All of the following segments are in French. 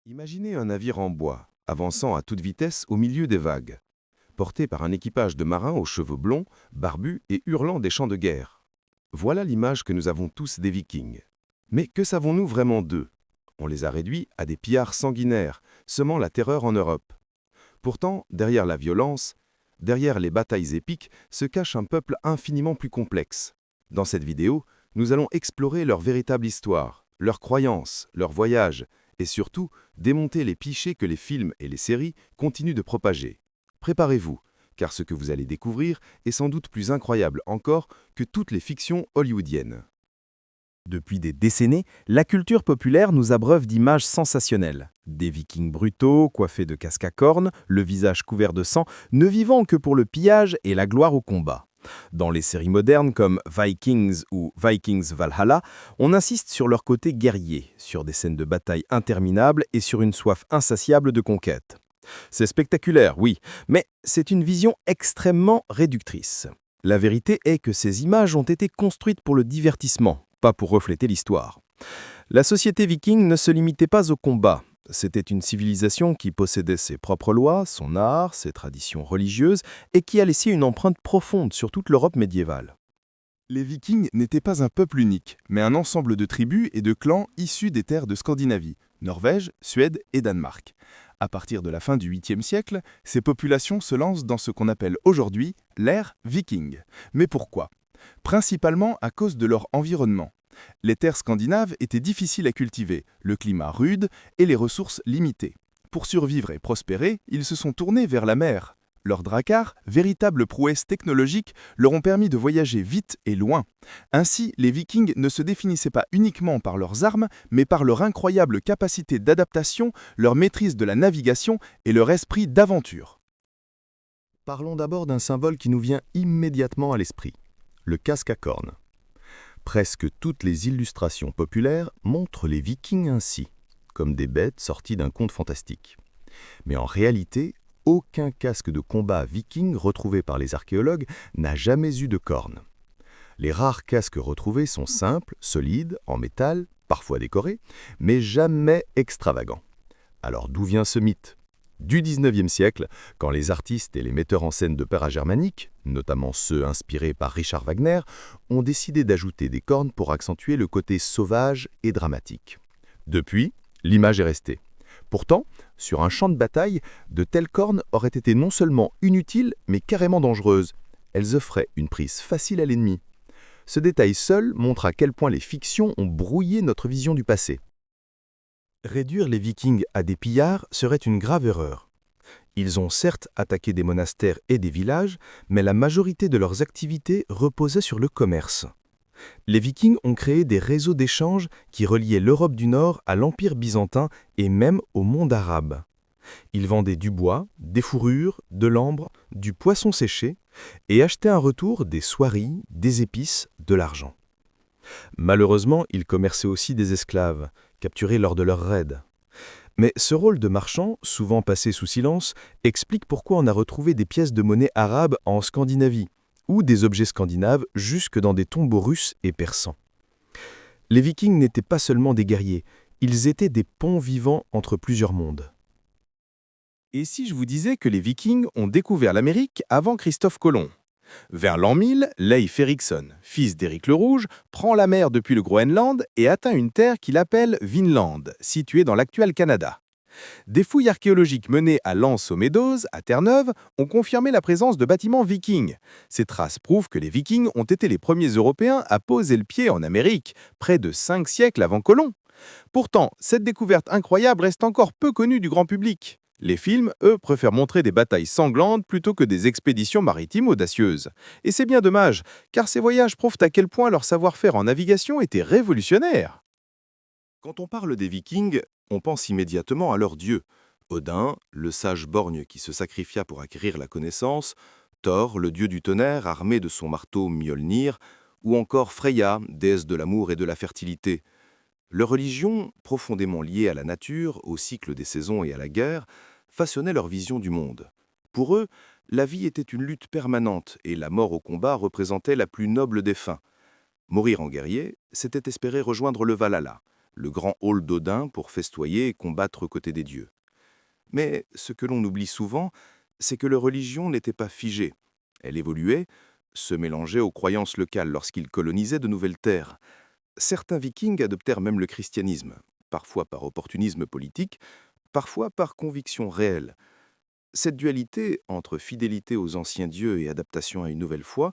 Imaginez un navire en bois, avançant à toute vitesse au milieu des vagues, porté par un équipage de marins aux cheveux blonds, barbus et hurlant des chants de guerre. Voilà l'image que nous avons tous des Vikings. Mais que savons-nous vraiment d'eux? On les a réduits à des pillards sanguinaires, semant la terreur en Europe. Pourtant, derrière la violence, derrière les batailles épiques, se cache un peuple infiniment plus complexe. Dans cette vidéo, nous allons explorer leur véritable histoire, leurs croyances, leurs voyages, et surtout démonter les clichés que les films et les séries continuent de propager. Préparez-vous, car ce que vous allez découvrir est sans doute plus incroyable encore que toutes les fictions hollywoodiennes. Depuis des décennies, la culture populaire nous abreuve d'images sensationnelles. Des vikings brutaux, coiffés de casques à cornes, le visage couvert de sang, ne vivant que pour le pillage et la gloire au combat. Dans les séries modernes comme Vikings ou Vikings Valhalla, on insiste sur leur côté guerrier, sur des scènes de bataille interminables et sur une soif insatiable de conquête. C'est spectaculaire, oui, mais c'est une vision extrêmement réductrice. La vérité est que ces images ont été construites pour le divertissement, pas pour refléter l'histoire. La société viking ne se limitait pas au combat. C'était une civilisation qui possédait ses propres lois, son art, ses traditions religieuses, et qui a laissé une empreinte profonde sur toute l'Europe médiévale. Les Vikings n'étaient pas un peuple unique, mais un ensemble de tribus et de clans issus des terres de Scandinavie, Norvège, Suède et Danemark. À partir de la fin du 8e siècle, ces populations se lancent dans ce qu'on appelle aujourd'hui l'ère viking. Mais pourquoi? Principalement à cause de leur environnement. Les terres scandinaves étaient difficiles à cultiver, le climat rude et les ressources limitées. Pour survivre et prospérer, ils se sont tournés vers la mer. Leurs dracars, véritables prouesses technologiques, leur ont permis de voyager vite et loin. Ainsi, les Vikings ne se définissaient pas uniquement par leurs armes, mais par leur incroyable capacité d'adaptation, leur maîtrise de la navigation et leur esprit d'aventure. Parlons d'abord d'un symbole qui nous vient immédiatement à l'esprit, le casque à cornes. Presque toutes les illustrations populaires montrent les Vikings ainsi, comme des bêtes sorties d'un conte fantastique. Mais en réalité, aucun casque de combat viking retrouvé par les archéologues n'a jamais eu de cornes. Les rares casques retrouvés sont simples, solides, en métal, parfois décorés, mais jamais extravagants. Alors d'où vient ce mythe ? Du 19e siècle, quand les artistes et les metteurs en scène d'opéra germanique, notamment ceux inspirés par Richard Wagner, ont décidé d'ajouter des cornes pour accentuer le côté sauvage et dramatique. Depuis, l'image est restée. Pourtant, sur un champ de bataille, de telles cornes auraient été non seulement inutiles, mais carrément dangereuses. Elles offraient une prise facile à l'ennemi. Ce détail seul montre à quel point les fictions ont brouillé notre vision du passé. Réduire les Vikings à des pillards serait une grave erreur. Ils ont certes attaqué des monastères et des villages, mais la majorité de leurs activités reposait sur le commerce. Les Vikings ont créé des réseaux d'échanges qui reliaient l'Europe du Nord à l'Empire byzantin et même au monde arabe. Ils vendaient du bois, des fourrures, de l'ambre, du poisson séché et achetaient en retour des soieries, des épices, de l'argent. Malheureusement, ils commerçaient aussi des esclaves, capturés lors de leurs raids. Mais ce rôle de marchand, souvent passé sous silence, explique pourquoi on a retrouvé des pièces de monnaie arabes en Scandinavie, ou des objets scandinaves jusque dans des tombeaux russes et persans. Les Vikings n'étaient pas seulement des guerriers, ils étaient des ponts vivants entre plusieurs mondes. Et si je vous disais que les Vikings ont découvert l'Amérique avant Christophe Colomb? Vers l'an 1000, Leif Erikson, fils d'Éric le Rouge, prend la mer depuis le Groenland et atteint une terre qu'il appelle Vinland, située dans l'actuel Canada. Des fouilles archéologiques menées à Lens-aux-Meadows, à Terre-Neuve, ont confirmé la présence de bâtiments vikings. Ces traces prouvent que les Vikings ont été les premiers Européens à poser le pied en Amérique, près de 5 siècles avant Colomb. Pourtant, cette découverte incroyable reste encore peu connue du grand public. Les films, eux, préfèrent montrer des batailles sanglantes plutôt que des expéditions maritimes audacieuses. Et c'est bien dommage, car ces voyages prouvent à quel point leur savoir-faire en navigation était révolutionnaire. Quand on parle des Vikings, on pense immédiatement à leur dieu. Odin, le sage borgne qui se sacrifia pour acquérir la connaissance, Thor, le dieu du tonnerre armé de son marteau Mjolnir, ou encore Freya, déesse de l'amour et de la fertilité. Leur religion, profondément liée à la nature, au cycle des saisons et à la guerre, façonnait leur vision du monde. Pour eux, la vie était une lutte permanente et la mort au combat représentait la plus noble des fins. Mourir en guerrier, c'était espérer rejoindre le Valhalla, le grand hall d'Odin pour festoyer et combattre aux côtés des dieux. Mais ce que l'on oublie souvent, c'est que leur religion n'était pas figée. Elle évoluait, se mélangeait aux croyances locales lorsqu'ils colonisaient de nouvelles terres. Certains vikings adoptèrent même le christianisme, parfois par opportunisme politique, parfois par conviction réelle. Cette dualité entre fidélité aux anciens dieux et adaptation à une nouvelle foi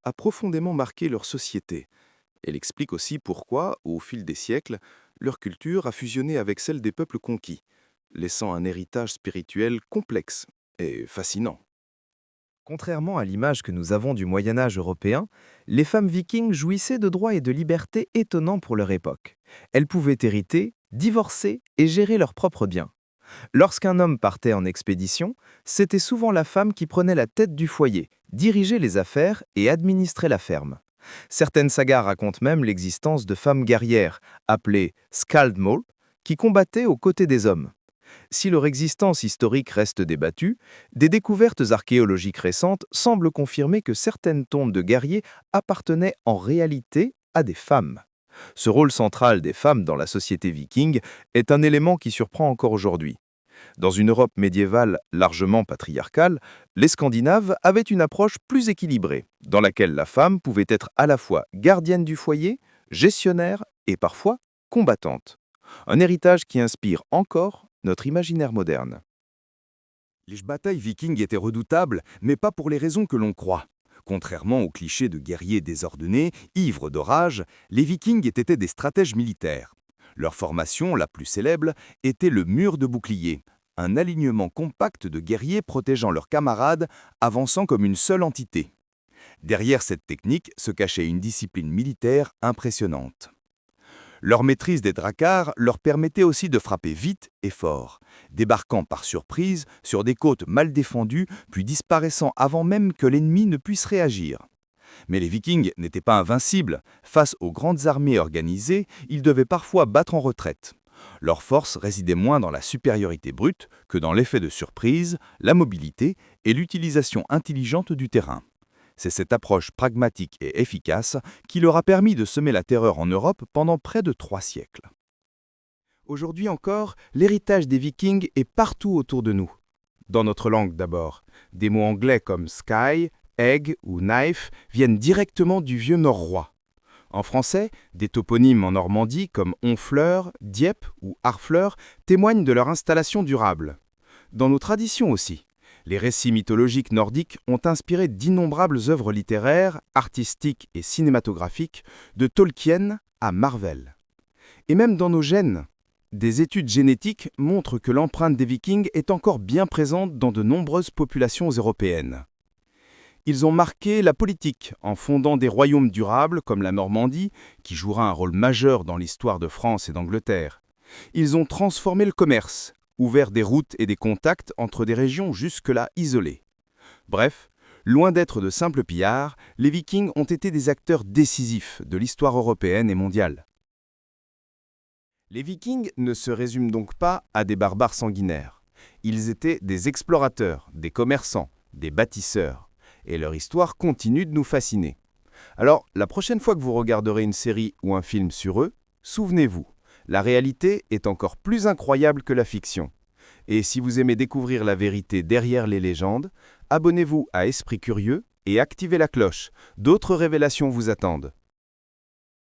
a profondément marqué leur société. Elle explique aussi pourquoi, au fil des siècles, leur culture a fusionné avec celle des peuples conquis, laissant un héritage spirituel complexe et fascinant. Contrairement à l'image que nous avons du Moyen-Âge européen, les femmes vikings jouissaient de droits et de libertés étonnants pour leur époque. Elles pouvaient hériter, divorcer et gérer leurs propres biens. Lorsqu'un homme partait en expédition, c'était souvent la femme qui prenait la tête du foyer, dirigeait les affaires et administrait la ferme. Certaines sagas racontent même l'existence de femmes guerrières, appelées skaldmöl, qui combattaient aux côtés des hommes. Si leur existence historique reste débattue, des découvertes archéologiques récentes semblent confirmer que certaines tombes de guerriers appartenaient en réalité à des femmes. Ce rôle central des femmes dans la société viking est un élément qui surprend encore aujourd'hui. Dans une Europe médiévale largement patriarcale, les Scandinaves avaient une approche plus équilibrée, dans laquelle la femme pouvait être à la fois gardienne du foyer, gestionnaire et parfois combattante. Un héritage qui inspire encore notre imaginaire moderne. Les batailles vikings étaient redoutables, mais pas pour les raisons que l'on croit. Contrairement aux clichés de guerriers désordonnés, ivres de rage, les vikings étaient des stratèges militaires. Leur formation, la plus célèbre, était le mur de bouclier, un alignement compact de guerriers protégeant leurs camarades, avançant comme une seule entité. Derrière cette technique se cachait une discipline militaire impressionnante. Leur maîtrise des dracars leur permettait aussi de frapper vite et fort, débarquant par surprise sur des côtes mal défendues, puis disparaissant avant même que l'ennemi ne puisse réagir. Mais les Vikings n'étaient pas invincibles. Face aux grandes armées organisées, ils devaient parfois battre en retraite. Leur force résidait moins dans la supériorité brute que dans l'effet de surprise, la mobilité et l'utilisation intelligente du terrain. C'est cette approche pragmatique et efficace qui leur a permis de semer la terreur en Europe pendant près de 3 siècles. Aujourd'hui encore, l'héritage des Vikings est partout autour de nous. Dans notre langue d'abord, des mots anglais comme sky, egg ou knife viennent directement du vieux norrois. En français, des toponymes en Normandie comme Honfleur, Dieppe ou Harfleur témoignent de leur installation durable. Dans nos traditions aussi, les récits mythologiques nordiques ont inspiré d'innombrables œuvres littéraires, artistiques et cinématographiques, de Tolkien à Marvel. Et même dans nos gènes, des études génétiques montrent que l'empreinte des Vikings est encore bien présente dans de nombreuses populations européennes. Ils ont marqué la politique en fondant des royaumes durables comme la Normandie, qui jouera un rôle majeur dans l'histoire de France et d'Angleterre. Ils ont transformé le commerce, ouvert des routes et des contacts entre des régions jusque-là isolées. Bref, loin d'être de simples pillards, les Vikings ont été des acteurs décisifs de l'histoire européenne et mondiale. Les Vikings ne se résument donc pas à des barbares sanguinaires. Ils étaient des explorateurs, des commerçants, des bâtisseurs. Et leur histoire continue de nous fasciner. Alors, la prochaine fois que vous regarderez une série ou un film sur eux, souvenez-vous, la réalité est encore plus incroyable que la fiction. Et si vous aimez découvrir la vérité derrière les légendes, abonnez-vous à Esprit Curieux et activez la cloche. D'autres révélations vous attendent.